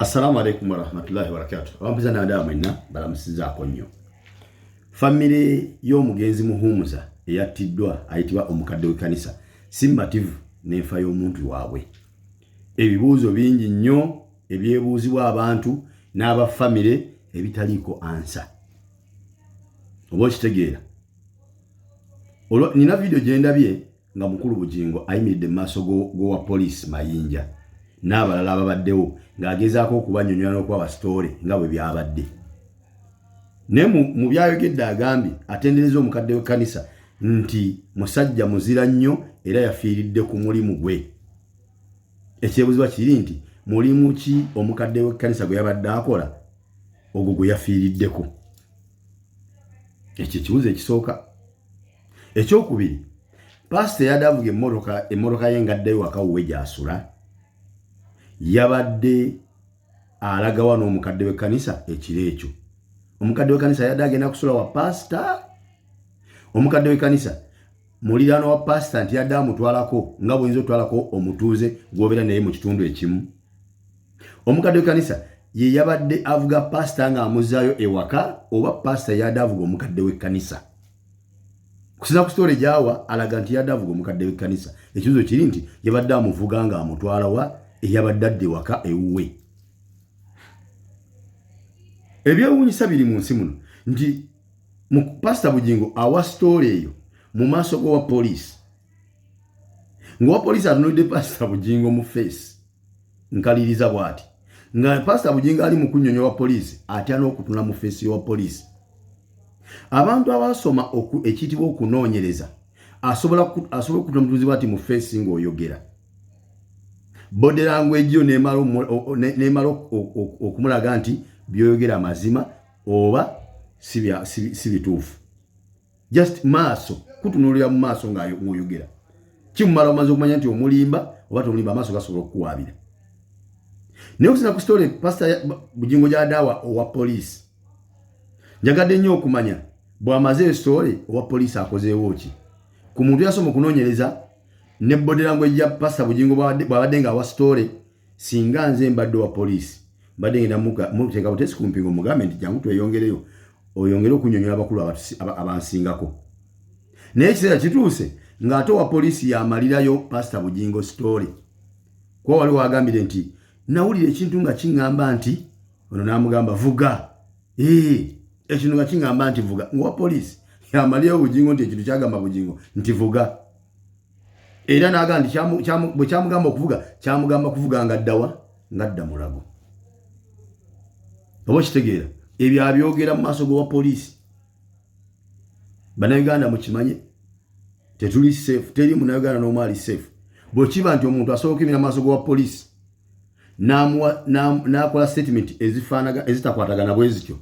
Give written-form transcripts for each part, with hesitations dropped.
Assalamu alaikum wa rahmatullahi wa barakatuh. Wampiza na adamu ina balamusiza konyo. Family y'omugenzi muhumuza eyatiddwa ayitibwa omukadde w'ekkanisa simbativu n'enfa y'omuntu waabwe. Ebibuuzo bingi nnyo ebyebuuzibwa abantu n'aba family ebitaliiko ansa. Oba okitegeera. Nina video gye ndabye nga mukulu Bujjingo ayimiridde mu maaso wa police mayinja n'abalala ababaddewo ng'agezaako okubanyonyola n'okubawa story nga bwe byabadde. Ne mu byayogedde agambye atendereza omukadde w'ekkanisa nti musajja muzira nnyo era yafiiridde ku mulimu gwe. Ekyebuzibwa kiri nti mulimu ki omukadde w'ekkanisa gwe yabadde akola ogwo gwe yafiiriddeko. Ekyo kibuzo ekisooka. Ekyokubiri, pastor yadavuga emmotoka ye ngaddeyo wakawuwe gy'asula. Yabadde alaga wano omukadde w'ekkanisa ekiro ekyo. Omukadde w'ekkanisa yadde agenda kusula wa pastor. Omukadde w'ekkanisa muliraano wa pastor nti yadde amutwalako nga bw'oyinza otwalako omutuuze gw'obeera naye mu kitundu ekimu. Omukadde w'ekkanisa ye yabadde avuga pastor ng'amuzzaayo ewaka oba pastor yadde avuga omukadde w'ekkanisa. Kusinza ku story gyawa alaga nti yadde avuga omukadde w'ekkanisa. Ekibuzo kiri nti yabadde amuvuga ng'amutwala wa eyabadde adde waka ewuwe. Ebyewuunyisa biri mu nsi muno nti mu Pastor Bujjingo awa story eyo mu maaso g'owa police. Ng'owa police atunulidde Pastor Bujjingo mu face nkaliriza bw'ati. Nga Pastor Bujjingo ali mu kunnyonnyola police atya n'okutuna mu face y'owa police. Abantu abasoma ekiyitibwa okunoonyereza asobola okutuna mutuuzi bw'ati mu face ng'oyogera. Body language yo n'emala okumulaga nti byoyogera amazima oba si bituufu. Just maaso kutunulira mu maaso ng'oyogera. Kimumala omaze okumanya nti omulimba oba tomulimba amaaso gasobola okukuwaabira. Naye okusinza ku story Pastor Bujjingo gy'adaawa owa police. Njagadde nnyo okumanya bw'amaze story owa police akozeewo ki. Ku muntu yasoma okunoonyereza ne body language ya Pastor Bujjingo bw'abadde ng'awa story singa nze mbadde wa police. Mbadde ngenda muteeka butesi ku mpingo mugambe nti jangu tweyongereyo oyongere okunnyonnyola abakulu abansingako. Naye ekiseera kituuse ng'ate owa police yamalirayo Pastor Bujjingo story. Kuba wali wagambire nti nawulira ekintu nga kiŋŋamba nti ono n'amugamba vuga. Ekintu nga kiŋŋamba nti vuga. Ng'owa police yamalirayo Bujjingo nti ekintu kyagamba Bujjingo nti vuga. Era n'agamba nti bwe kyamugamba okuvuga kyamugamba kuvuga ngadda mulago. Oba kitegeera ebyo abyogera mu maaso g'owa police. Bannayuganda mukimanye tetuli safe, teri munnayuganda n'omu ali safe. Bwe kiba nti omuntu asobola okuyimira mu maaso g'owa police n'akola statement ezitakwatagana bwe zityo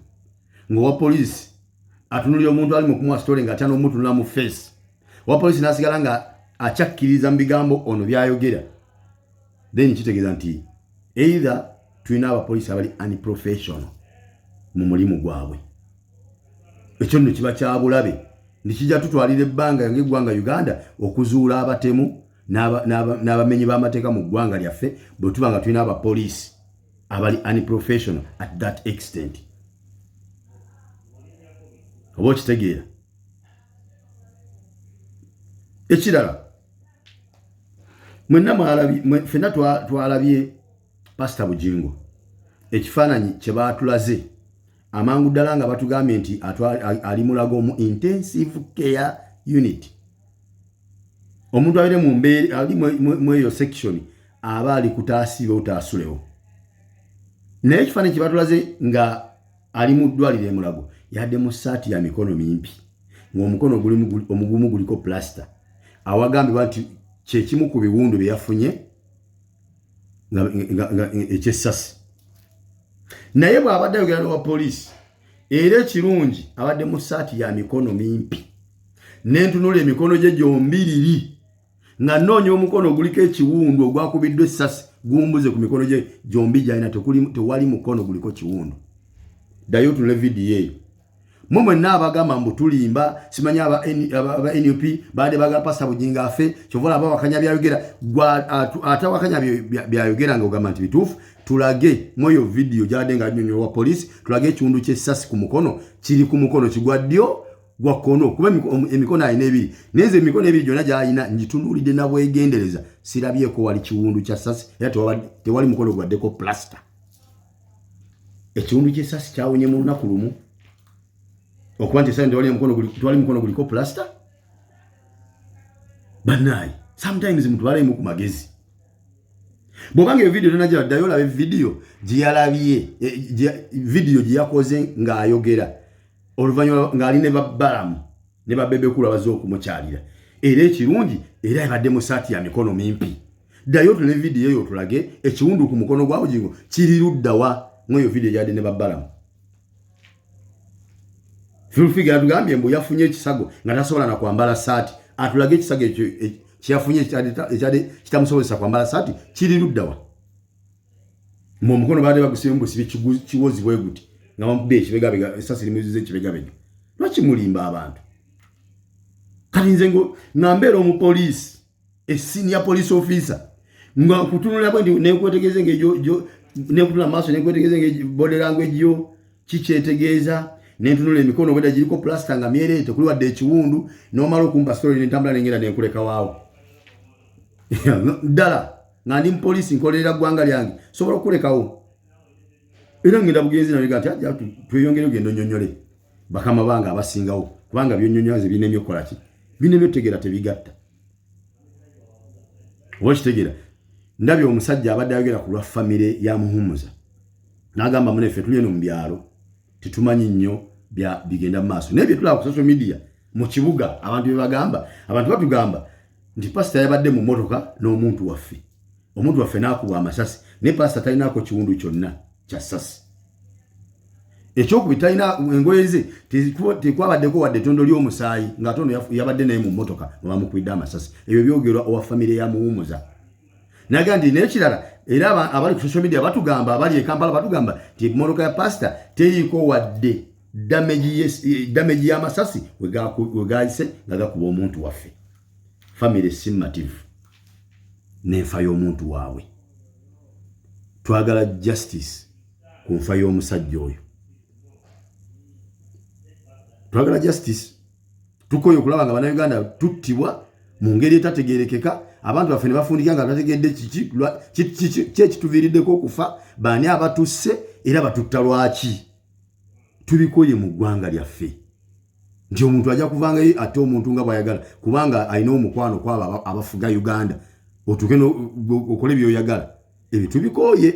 ng'owa police atunulira omuntu ali mu kumuwa story ng'atya n'omutunula mu face. Owa police n'asigala nga akyakkiriza mu bigambo ono byayogera. Then kitegeeza nti either tulina abapoliisi abali unprofessional mu mulimu gwabwe. Ekyo nno kiba kya bulabe nikijja tutwalira ebbanga ng'eggwanga Uganda okuzuula abatemu n'abamenyi b'amateeka mu ggwanga lyaffe bwe tuba nga tulina abapoliisi abali unprofessional at that extent. Oba okitegeera. Ekirala ffenna twalabye Pastor Bujjingo ekifaananyi kye baatulaze amangu ddala nga batugambye nti ali mulago mu intensive care unit. Omuntu abeere mu mbeera ali mu eyo section aba ali kutaasibe utaasulewo. Naye ekifaananyi kye baatulaze nga ali mu ddwaliro e Mulago yadde mu ssaati ya mikono mimpi ng'omukono omugumu guliko plaster. Awagambibwa nti kyekimu ku biwundu bye yafunye nga ekyessasi. Naye bw'abadde ayogera n'owa poliisi era ekirungi abadde mu ssaati ya mikono mimpi n'entunula emikono gye gyombiriri nga nnoonya omukono oguliko ekiwundu ogwakubiddwa essasi gumbuze ku mikono gye gyombi gy'alina tewali mukono guliko kiwundu. Ddayo otunule vidiyo eyo. Mwenna abagamba mbu tulimba simanya aba NUP baade baga Pastor Bujjingo afe kyovola abawakanya byayogera atawakanya byayogera nga ogamba nti bituufu tulage moyo video jadenga nyonyo wa police tulage kiwundu ky'essasi ku mukono kiri ku mukono kigwa ddyo gwa kono kuba emikono ayina ebiri neze emikono ebiri gyonna gy'ayina ngitunulidde na bwegendereza sirabyeko wali kiwundu kya ssasi era tewali mukono gwaddeko plaster ekiwundu ky'essasi kyawonye mu lunaku lumu okuba nti essasi tewali mukono guliko plaster banayi sometimes mutwalemu ku magezi bwobanga iyo video tena ddayo olabe video giyalabye video giyakoze ng'ayogera oluvannyuma ng'ali ne babbalamu ne babebekulu abaze okumukyalira era ekirungi era abadde mu saati ya mikono mimpi ddayo tule video eyo tulage ekiwundu ku mukono gwa Bujjingo kiri luddawa mweyo video gyadde ne babbalamu Fulfiga atugambye mbu yafunye ekisago nga tasobola na kwambala saati atulage ekisago ekyo kyafunye ekyade kitamusobozesa kwambala saati kiri luddawa mu mukono baade bagusimbu sibi kiwozi bwe guti nga mbe ekibegabega esasi limuzize ekibegabega lwaki mulimba abantu kati nze ngo nambeera omupoliisi senior police officer nga kutunula bwe nekwetegeeza ngejo nekutula maaso nekwetegeeza nge body language yo kikyetegeeza nentunula emikono bweda giriko plaster nga myere tekuli wadde ekiwundu nomala okumpa story nentambula nengera nenkuleka waawo ddala nga ndi mupoliisi nkolerera ggwanga lyange sobola okulekawo era ngenda bugenzi nalega ati ajja tweyongere ogenda onyonyole bakama banga abasingawo kubanga byonyonyoze binemye okukola ki binemye otegera tebigatta okitegera ndabye omusajja abadde ayogera ku lwa famire ya Muhumuza n'agamba muneffe tuli eno mu byalo titumanyi nnyo bigenda mu maaso naye bye tulaba ku social media mu kibuga abantu abantu batugamba nti pastor yabadde mu motoka n'omuntu waffe omuntu waffe n'akuba amasasi ne pastor talinaako kiwundu kyonna kya ssasi ekyokubita engoye ze tekwabaddeko wadde ettondo ly'omusaayi nga tono yabadde naye mu motoka bamukwidde amasasi ebyo byogerwa owa famire ya Muhumuza naga ndi n'ekirala era abali ku social media batugamba abali e Kampala batugamba nti motoka ya pastor teriko wadde damage y'amasasi wegayise nga gakuba omuntu waffe family simmative n'enfa y'omuntu waabwe twagala justice ku nfa y'omusajja oyo twagala justice tukoyo kulaba nga bannayuganda tuttibwa mu ngeri etategerekeka abantu baffe ne bafundika nga bategedde kiki ekituviiriddeko okufa baani abatusse era batutta lwaki tubikoye mu ggwanga lyaffe nti omuntu ajja kuvangayo ate omuntu nga bw'ayagala kubanga alina omukwano kwabo abafuga Uganda otuuke okole by'oyagala ebyo tubikooye